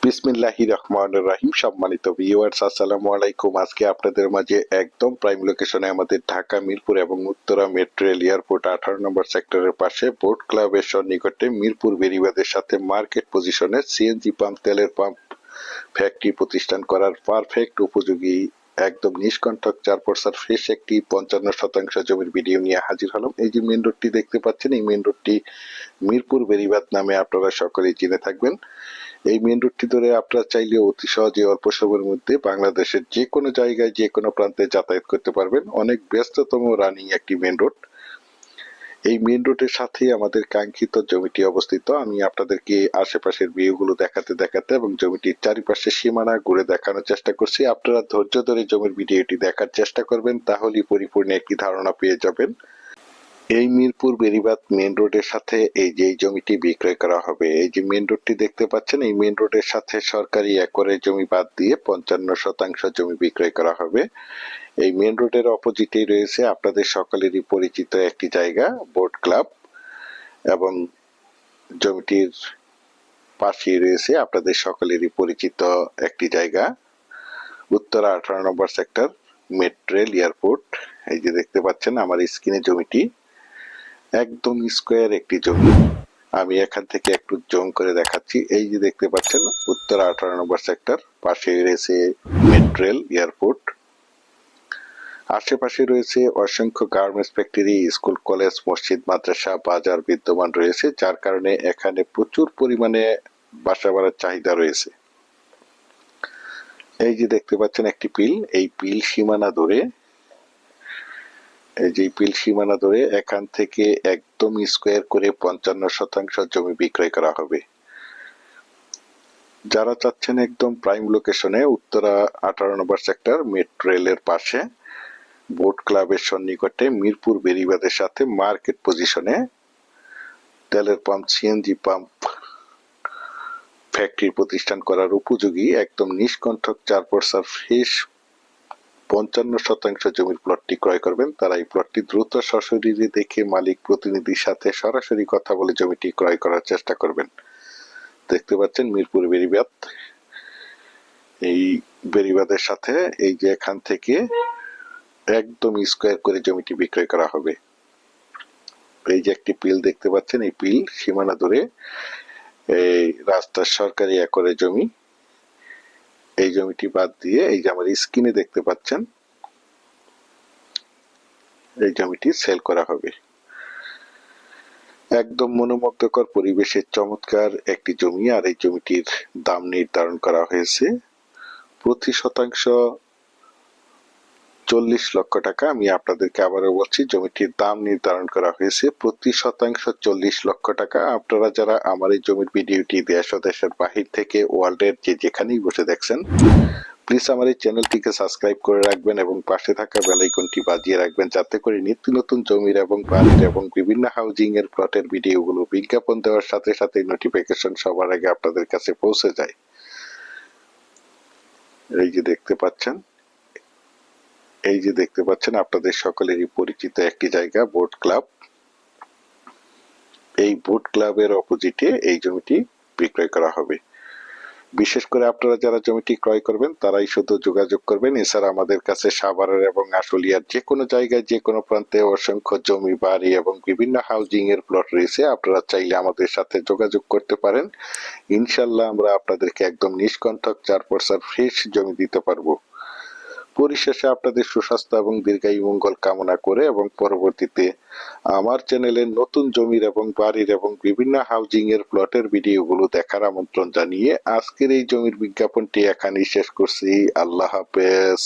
বিসমিল্লাহির রহমানির রহিম। সম্মানিত ভিউয়ার্স, আসসালামু আলাইকুম। আজকে আপনাদের মাঝে একদম প্রাইম লোকেশনে আমাদের ঢাকা মিরপুর এবং উত্তরা মেট্রো রেল এয়ারপোর্ট 18 নম্বর সেক্টরের পাশে বোট ক্লাবের সন্নিকটে মিরপুর বেরিবাদের সাথে মার্কেট পজিশনে সিএনজি পাম্প, তেলের পাম্প ফ্যাক্টরি প্রতিষ্ঠান করার পারফেক্ট উপযোগী একদম নিষ্কণ্টক 4% ফ্রেশ একটি 55% জমির ভিডিও নিয়ে হাজির হলাম। এই যে মেন রোডটি দেখতে পাচ্ছেন, এই মেন রোডটি মিরপুর বেরিবাদ নামে আপনারা সকলেই চিনে থাকবেন। এই মেন রোডটি ধরে আপনারা চাইলে অতি সহজে অল্প সময়ের মধ্যে বাংলাদেশের যে কোনো জায়গায় যে কোনো প্রান্তে যাতায়াত করতে পারবেন। অনেক ব্যস্ততম রানিং একটি মেন রোড। এই মেন রোডের সাথেই আমাদের কাঙ্ক্ষিত জমিটি অবস্থিত। আমি আপনাদেরকে আশেপাশের ভিউগুলো দেখাতে দেখাতে এবং জমিটির চারিপাশে সীমানা ঘুরে দেখানোর চেষ্টা করছি। আপনারা ধৈর্য ধরে জমির ভিডিওটি দেখার চেষ্টা করবেন, তাহলেই পরিপূর্ণ একটি ধারণা পেয়ে যাবেন। এই মিরপুর বেরিবাদ মেন রোডের সাথে এই যে জমিটি বিক্রয় করা হবে, এই যে মেন রোডটি দেখতে পাচ্ছেন, এই মেন রোডের সাথে সরকারি একরের জমি বাদ দিয়ে 55% জমি বিক্রয় করা হবে। এই মেন রোডের অপোজিটেই রয়েছে আপনাদের সকলেরই পরিচিত একটি জায়গা, বোট ক্লাব, এবং জমিটির পাশেই রয়েছে আপনাদের সকলেরই পরিচিত একটি জায়গা, উত্তরা 18 নম্বর সেক্টর মেট্রো রেল এয়ারপোর্ট। এই যে দেখতে পাচ্ছেন আমার স্ক্রিনে জমিটি একদম স্কোয়ার একটি জমি। আমি এখান থেকে একটু জুম করে দেখাচ্ছি। এই যে দেখতে পাচ্ছেন উত্তরা 18 নম্বর সেক্টর, পাশে রয়েছে মেট্রো রেল এয়ারপোর্ট, আশেপাশে রয়েছে অসংখ্য গার্মেন্টস ফ্যাক্টরি, স্কুল, কলেজ, মসজিদ, মাদ্রাসা, বাজার বিদ্যমান রয়েছে, যার কারণে এখানে প্রচুর পরিমাণে বাসা ভাড়ার চাহিদা রয়েছে। এই যে দেখতে পাচ্ছেন একটি পিল, এই পিল সীমানা ধরে, এই যে পিল সীমানা ধরে এখান থেকে একদম স্কোয়ার করে 55% জমি বিক্রয় করা হবে। যারা চাচ্ছেন একদম প্রাইম লোকেশনে উত্তরা 18 নম্বর সেক্টর মেট্রো রেলের পাশে বোট ক্লাবের সন্নিকটে মিরপুর বেরিবাদের সাথে মার্কেট পজিশনে তেলের পাম্প, সিএনজি পাম্প ফ্যাক্টরি প্রতিষ্ঠান করার উপযোগী একদম নিষ্কণ্টক 4% ফ্রেশ 55% জমির প্লটটি ক্রয় করবেন, তারা এই প্লটটি দ্রুত সশরীরে দেখে মালিক প্রতিনিধির সাথে সরাসরি কথা বলে জমিটি ক্রয় করার চেষ্টা করবেন। দেখতে পাচ্ছেন মিরপুর বেরিবাদ, এই বেরিবাদের সাথে এই যে এখান থেকে একদম স্কোয়ার করে জমিটি বিক্রয় করা হবে। এই যে একটি পিল দেখতে পাচ্ছেন, এই পিল সীমানা ধরে এই রাস্তার সরকারি একরের জমি, এই জমিটি বাদ দিয়ে এই যে আমার স্ক্রিনে দেখতে পাচ্ছেন এই জমিটি সেল করা হবে। একদম মনোমুগ্ধকর পরিবেশের চমৎকার একটি জমি, আর এই জমিটির দাম নির্ধারণ করা হয়েছে প্রতি শতাংশ 40 লক্ষ টাকা। আমি আপনাদেরকে আবারও বলছি, জমিটির দাম নির্ধারণ করা হয়েছে প্রতি শতাংশ 40 লক্ষ টাকা। আপনারা যারা আমার এই জমির ভিডিওটি দেশ ও দেশের বাহির থেকে ওয়ার্ল্ডের যে যেখানেই বসে দেখছেন, প্লিজ আমার এই চ্যানেলটিকে সাবস্ক্রাইব করে রাখবেন এবং পাশে থাকা বেল আইকনটি বাজিয়ে রাখবেন, যাতে করে নিত্য নতুন জমির এবং বাড়ির এবং বিভিন্ন হাউজিং এর প্লটের ভিডিওগুলো বিজ্ঞাপন দেওয়ার সাথে সাথে নোটিফিকেশন সবার আগে আপনাদের কাছে পৌঁছে যায়। এই যে দেখতে পাচ্ছেন, এই যে দেখতে পাচ্ছেন আপনাদের সকলেরই পরিচিত একটি জায়গা, বোট ক্লাব। এই বোট ক্লাবের অপোজিটে এই জমিটি বিক্রয় করা হবে। বিশেষ করে আপনারা যারা জমিটি ক্রয় করবেন তারাই শুধু যোগাযোগ করবেন। এছাড়া আমাদের কাছে সাভারের এবং আশুলিয়ার যে কোনো জায়গায় যে কোনো প্রান্তে অসংখ্য জমি, বাড়ি এবং বিভিন্ন হাউজিং এর প্লট রয়েছে। আপনারা চাইলে আমাদের সাথে যোগাযোগ করতে পারেন। ইনশাল্লাহ আমরা আপনাদেরকে একদম নিষ্কণ্টক 4% ফ্রেশ জমি দিতে পারবো। পরিশেষে আপনাদের সুস্বাস্থ্য এবং দীর্ঘায়ু মঙ্গল কামনা করে এবং পরবর্তীতে আমার চ্যানেলের নতুন জমির এবং বাড়ির এবং বিভিন্ন হাউজিং এর প্লটের ভিডিওগুলো দেখার আমন্ত্রণ জানিয়ে আজকের এই জমির বিজ্ঞাপনটি এখানেই শেষ করছি। আল্লাহ হাফেজ।